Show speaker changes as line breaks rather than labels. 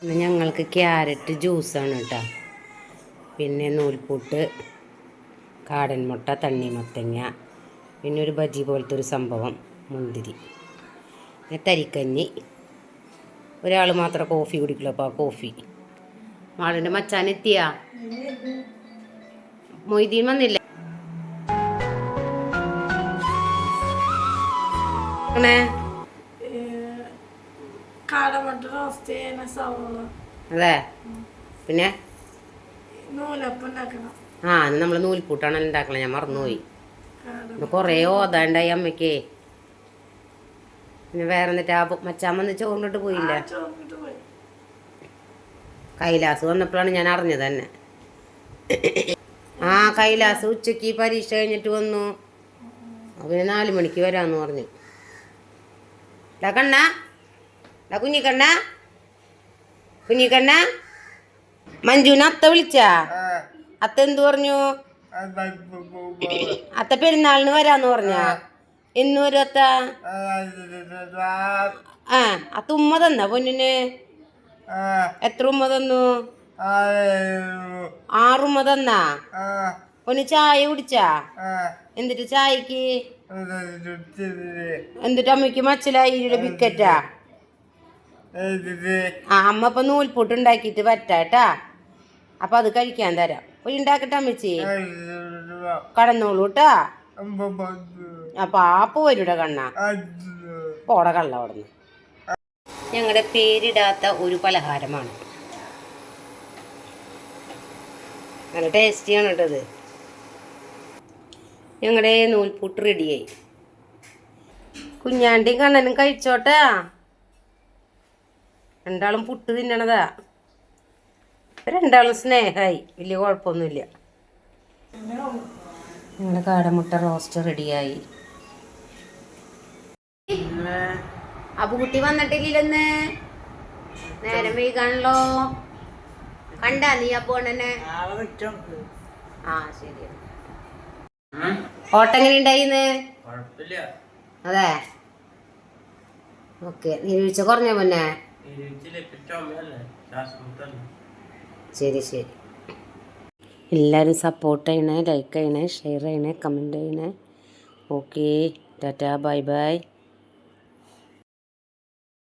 ഇന്ന് ഞങ്ങൾക്ക് ക്യാരറ്റ് ജ്യൂസാണ് കേട്ടോ. പിന്നെ നൂൽപുട്ട്, കാടൻ മുട്ട, തണ്ണിമത്തങ്ങ, പിന്നെ ഒരു ബജി പോലത്തെ ഒരു സംഭവം, മുന്തിരി, പിന്നെ തരിക്കഞ്ഞി. ഒരാൾ മാത്രം കോഫി കുടിക്കുള്ളൂ. അപ്പോൾ ആ കോഫി മാളിൻ്റെ മച്ചാനെത്തിയാ? മൊയ്തീൻ വന്നില്ല. അതെ. പിന്നെ നമ്മൾ നൂൽപൂട്ടാണ് ഉണ്ടാക്കണേ. ഞാൻ മറന്നുപോയി. കുറേ ഓതാണ്ടായി അമ്മയ്ക്ക്. പിന്നെ വേറെ എന്നിട്ട് ആ മച്ചാൻ വന്ന് ചോറിനിട്ട് പോയില്ല. കൈലാസ് വന്നപ്പോഴാണ് ഞാൻ അറിഞ്ഞത് തന്നെ. ആ കൈലാസ് ഉച്ചക്ക് പരീക്ഷ കഴിഞ്ഞിട്ട് വന്നു. പിന്നെ 4 മണിക്ക് വരാമെന്ന് പറഞ്ഞു. കണ്ണ കുഞ്ഞിക്കണ്ണ കുഞ്ഞിക്കണ്ണ മഞ്ജുവിനെ അത്ത വിളിച്ചാ? അത്ത എന്തു പറഞ്ഞു? അത്ത പെരുന്നാളിന് വരാന്ന് പറഞ്ഞാ? എന്ന് വരും അത്ത? അത്ത ഉമ്മ തന്ന പൊന്നിന്? എത്ര ഉമ്മ തന്നു? 6 ഉമ്മ തന്നാ? പൊന്ന് ചായ കുടിച്ചാ? എന്നിട്ട് ചായക്ക് എന്നിട്ട് അമ്മയ്ക്ക് മച്ചിലായി ബിക്കറ്റാ? അമ്മ ഇപ്പൊ നൂൽപൂട്ട് ഉണ്ടാക്കിയിട്ട് പറ്റാട്ടാ. അപ്പൊ അത് കഴിക്കാൻ തരാം. പോയി ഉണ്ടാക്കട്ടെ അമ്മച്ചി. കടന്നോളൂട്ടാ. അപ്പൊ ആപ്പ് വരൂടെ കണ്ണ? പോട കള്ള അവിടുന്ന്. ഞങ്ങളുടെ പേരിടാത്ത ഒരു പലഹാരമാണ്. നല്ല ടേസ്റ്റിയാണ് കേട്ടത്. ഞങ്ങളുടെ നൂൽപുട്ട് റെഡിയായി. കുഞ്ഞാണ്ടിയും കണ്ണനും കഴിച്ചോട്ടാ. രണ്ടാളും പുട്ട് തിന്നണതാ. രണ്ടാളും സ്നേഹമായി. വലിയ കുഴപ്പമൊന്നുമില്ല. ഞങ്ങളുടെ കാടമുട്ട റോസ്റ്റ് റെഡിയായി. അബുകുട്ടി വന്നിട്ടില്ലെന്ന്. നേരം വൈകാണല്ലോ. കണ്ടാ നീ അപ്പോണ്ണനെ? ആ ശരി. ഓട്ടം എങ്ങനെ ഉണ്ടായിന്ന്? അതെ. ഓക്കെ. നീരുവീഴ്ച കുറഞ്ഞ പൊന്നെ? ശരി ശരി. എല്ലാവരും സപ്പോർട്ട് ചെയ്യണേ, ലൈക്ക് ചെയ്യണേ, ഷെയർ ചെയ്യണേ, കമൻറ്റ് ചെയ്യണേ. ഓക്കെ. Tata, bye bye.